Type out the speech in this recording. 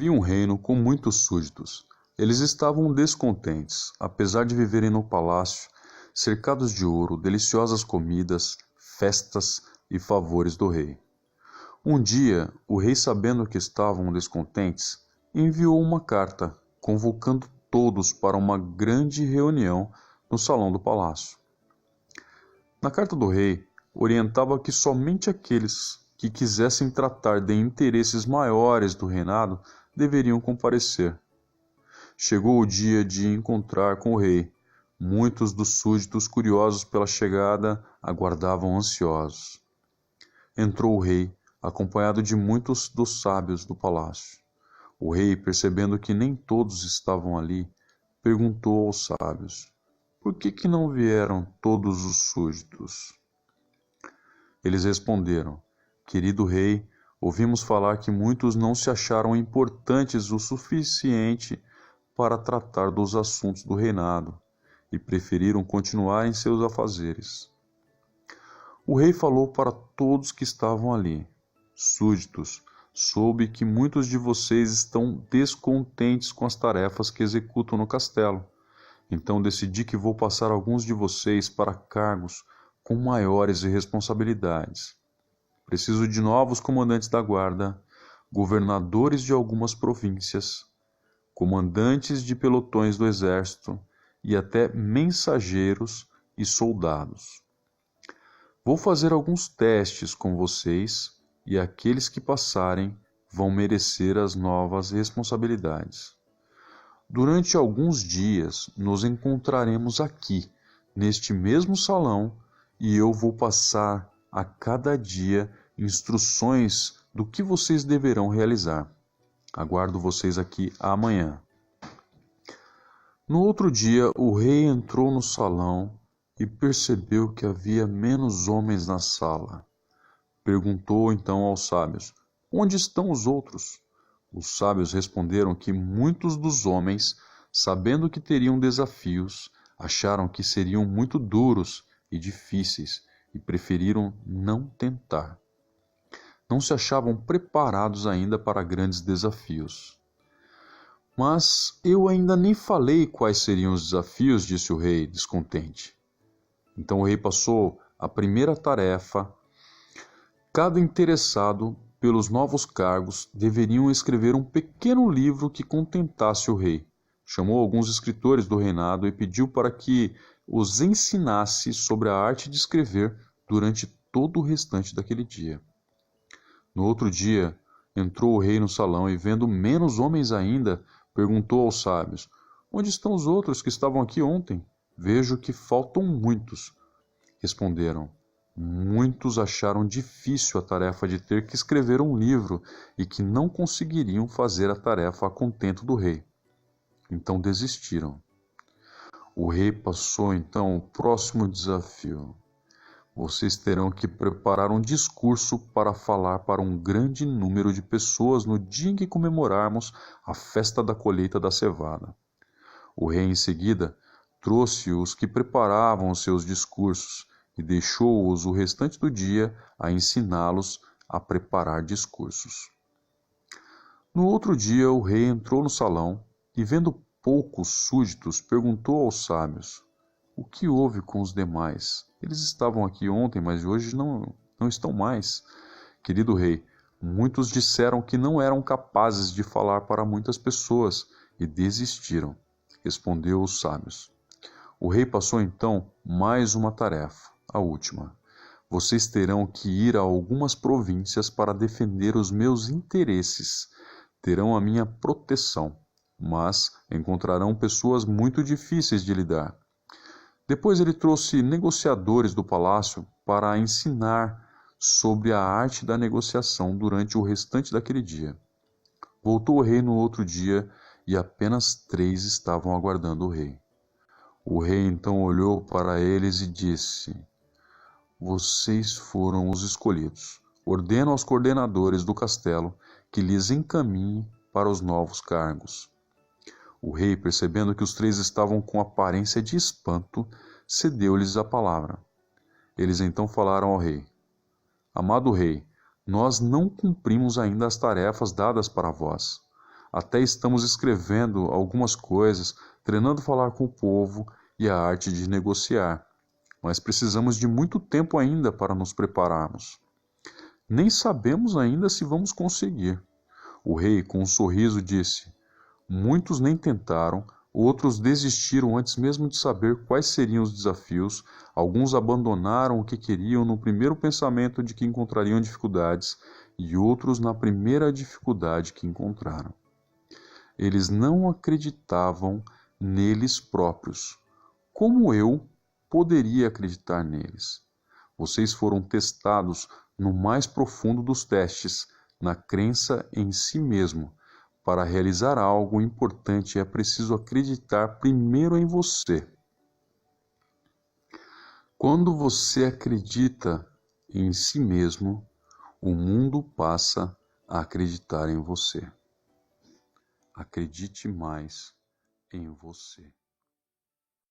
Havia um reino com muitos súditos. Eles estavam descontentes, apesar de viverem no palácio, cercados de ouro, deliciosas comidas, festas e favores do rei. Um dia, o rei, sabendo que estavam descontentes, enviou uma carta, convocando todos para uma grande reunião no salão do palácio. Na carta do rei, orientava que somente aqueles que quisessem tratar de interesses maiores do reinado deveriam comparecer. Chegou o dia de encontrar com o rei. Muitos dos súditos, curiosos pela chegada, aguardavam ansiosos. Entrou o rei, acompanhado de muitos dos sábios do palácio. O rei, percebendo que nem todos estavam ali, perguntou aos sábios: por que não vieram todos os súditos? Eles responderam: querido rei, ouvimos falar que muitos não se acharam importantes o suficiente para tratar dos assuntos do reinado e preferiram continuar em seus afazeres. O rei falou para todos que estavam ali: súditos, soube que muitos de vocês estão descontentes com as tarefas que executam no castelo. Então decidi que vou passar alguns de vocês para cargos com maiores responsabilidades. Preciso de novos comandantes da guarda, governadores de algumas províncias, comandantes de pelotões do exército e até mensageiros e soldados. Vou fazer alguns testes com vocês e aqueles que passarem vão merecer as novas responsabilidades. Durante alguns dias nos encontraremos aqui, neste mesmo salão, e eu vou passar a cada dia instruções do que vocês deverão realizar. Aguardo vocês aqui amanhã. No outro dia, o rei entrou no salão e percebeu que havia menos homens na sala. Perguntou então aos sábios: onde estão os outros? Os sábios responderam que muitos dos homens, sabendo que teriam desafios, acharam que seriam muito duros e difíceis e preferiram não tentar. Não se achavam preparados ainda para grandes desafios. Mas eu ainda nem falei quais seriam os desafios, disse o rei, descontente. Então o rei passou a primeira tarefa. Cada interessado pelos novos cargos deveriam escrever um pequeno livro que contentasse o rei. Chamou alguns escritores do reinado e pediu para que os ensinasse sobre a arte de escrever durante todo o restante daquele dia. No outro dia, entrou o rei no salão e, vendo menos homens ainda, perguntou aos sábios: onde estão os outros que estavam aqui ontem? Vejo que faltam muitos. Responderam: muitos acharam difícil a tarefa de ter que escrever um livro e que não conseguiriam fazer a tarefa a contento do rei. Então desistiram. O rei passou então o próximo desafio. Vocês terão que preparar um discurso para falar para um grande número de pessoas no dia em que comemorarmos a festa da colheita da cevada. O rei, em seguida, trouxe os que preparavam os seus discursos e deixou-os o restante do dia a ensiná-los a preparar discursos. No outro dia, o rei entrou no salão e, vendo poucos súditos, perguntou aos sábios: o que houve com os demais? Eles estavam aqui ontem, mas hoje não estão mais. Querido rei, muitos disseram que não eram capazes de falar para muitas pessoas e desistiram. Respondeu os sábios. O rei passou então mais uma tarefa, a última. Vocês terão que ir a algumas províncias para defender os meus interesses. Terão a minha proteção, mas encontrarão pessoas muito difíceis de lidar. Depois ele trouxe negociadores do palácio para ensinar sobre a arte da negociação durante o restante daquele dia. Voltou o rei no outro dia e apenas 3 estavam aguardando o rei. O rei então olhou para eles e disse: vocês foram os escolhidos. Ordeno aos coordenadores do castelo que lhes encaminhem para os novos cargos. O rei, percebendo que os 3 estavam com aparência de espanto, cedeu-lhes a palavra. Eles então falaram ao rei: amado rei, nós não cumprimos ainda as tarefas dadas para vós. Até estamos escrevendo algumas coisas, treinando falar com o povo e a arte de negociar. Mas precisamos de muito tempo ainda para nos prepararmos. Nem sabemos ainda se vamos conseguir. O rei, com um sorriso, disse: Muitos nem tentaram, outros desistiram antes mesmo de saber quais seriam os desafios, alguns abandonaram o que queriam no primeiro pensamento de que encontrariam dificuldades, e outros na primeira dificuldade que encontraram. Eles não acreditavam neles próprios. Como eu poderia acreditar neles? Vocês foram testados no mais profundo dos testes, na crença em si mesmo. Para realizar algo importante é preciso acreditar primeiro em você. Quando você acredita em si mesmo, o mundo passa a acreditar em você. Acredite mais em você.